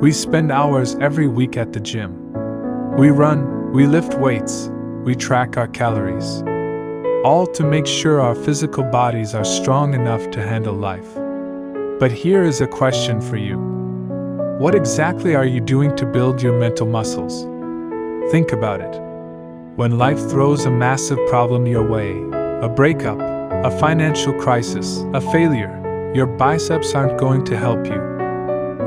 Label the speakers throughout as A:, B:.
A: We spend hours every week at the gym. We run, we lift weights, we track our calories. All to make sure our physical bodies are strong enough to handle life. But here is a question for you. What exactly are you doing to build your mental muscles? Think about it. When life throws a massive problem your way, a breakup, a financial crisis, a failure, your biceps aren't going to help you.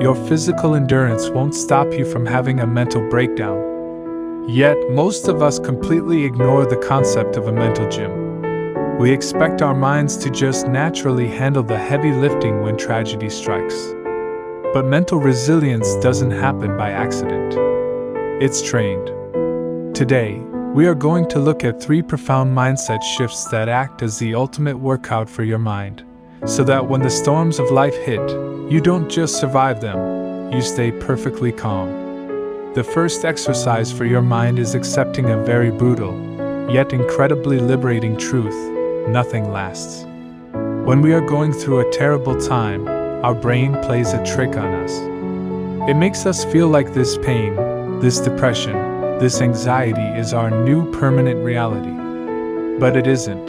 A: Your physical endurance won't stop you from having a mental breakdown. Yet, most of us completely ignore the concept of a mental gym. We expect our minds to just naturally handle the heavy lifting when tragedy strikes. But mental resilience doesn't happen by accident. It's trained. Today, we are going to look at 3 profound mindset shifts that act as the ultimate workout for your mind, so that when the storms of life hit, you don't just survive them, you stay perfectly calm. The first exercise for your mind is accepting a very brutal, yet incredibly liberating truth: nothing lasts. When we are going through a terrible time, our brain plays a trick on us. It makes us feel like this pain, this depression, this anxiety is our new permanent reality. But it isn't.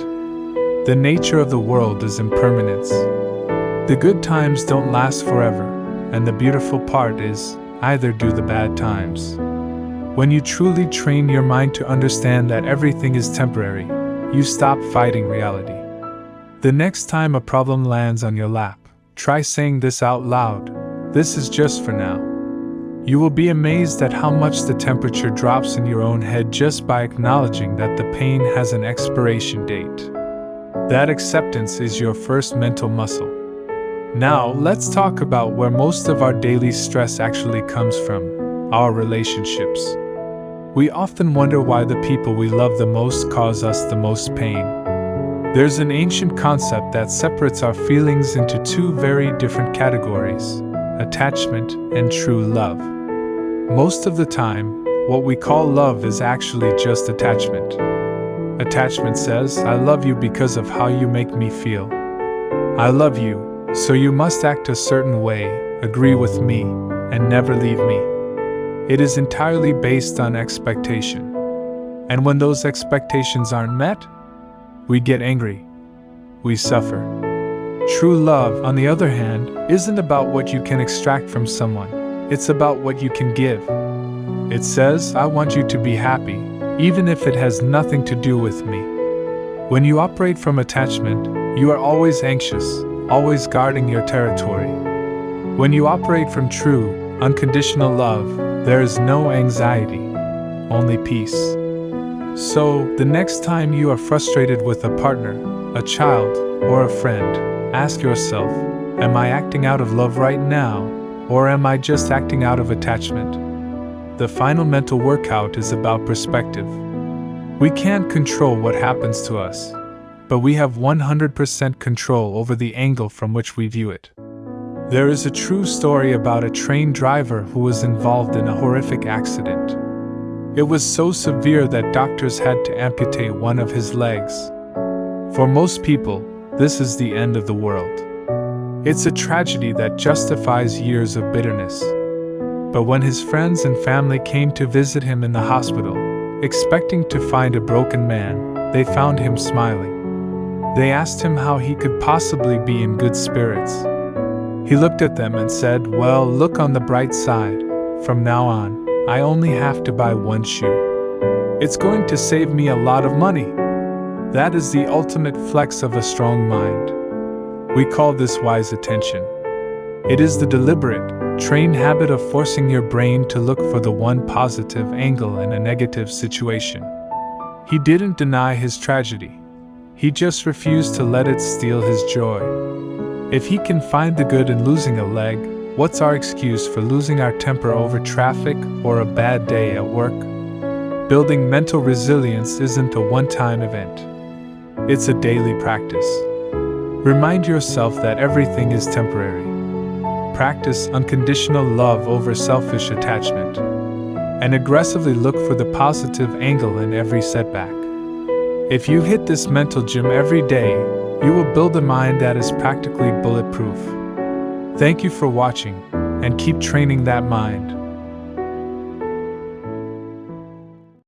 A: The nature of the world is impermanence. The good times don't last forever, and the beautiful part is, either do the bad times. When you truly train your mind to understand that everything is temporary, you stop fighting reality. The next time a problem lands on your lap, try saying this out loud: "This is just for now." You will be amazed at how much the temperature drops in your own head just by acknowledging that the pain has an expiration date. That acceptance is your first mental muscle. Now, let's talk about where most of our daily stress actually comes from: our relationships. We often wonder why the people we love the most cause us the most pain. There's an ancient concept that separates our feelings into 2 very different categories: attachment and true love. Most of the time, what we call love is actually just attachment. Attachment says, "I love you because of how you make me feel. I love you, so you must act a certain way, agree with me, and never leave me." It is entirely based on expectation. And when those expectations aren't met, we get angry. We suffer. True love, on the other hand, isn't about what you can extract from someone. It's about what you can give. It says, "I want you to be happy, even if it has nothing to do with me." When you operate from attachment, you are always anxious, always guarding your territory. When you operate from true, unconditional love, there is no anxiety, only peace. So, the next time you are frustrated with a partner, a child, or a friend, ask yourself, am I acting out of love right now, or am I just acting out of attachment? The final mental workout is about perspective. We can't control what happens to us, but we have 100% control over the angle from which we view it. There is a true story about a train driver who was involved in a horrific accident. It was so severe that doctors had to amputate one of his legs. For most people, this is the end of the world. It's a tragedy that justifies years of bitterness. But when his friends and family came to visit him in the hospital, expecting to find a broken man, they found him smiling. They asked him how he could possibly be in good spirits. He looked at them and said, "Well, look on the bright side. From now on, I only have to buy 1 shoe. It's going to save me a lot of money." That is the ultimate flex of a strong mind. We call this wise attention. It is the deliberate, trained habit of forcing your brain to look for the one positive angle in a negative situation. He didn't deny his tragedy. He just refused to let it steal his joy. If he can find the good in losing a leg, what's our excuse for losing our temper over traffic or a bad day at work? Building mental resilience isn't a one-time event. It's a daily practice. Remind yourself that everything is temporary. Practice unconditional love over selfish attachment. And aggressively look for the positive angle in every setback. If you hit this mental gym every day, you will build a mind that is practically bulletproof. Thank you for watching. and keep training that mind.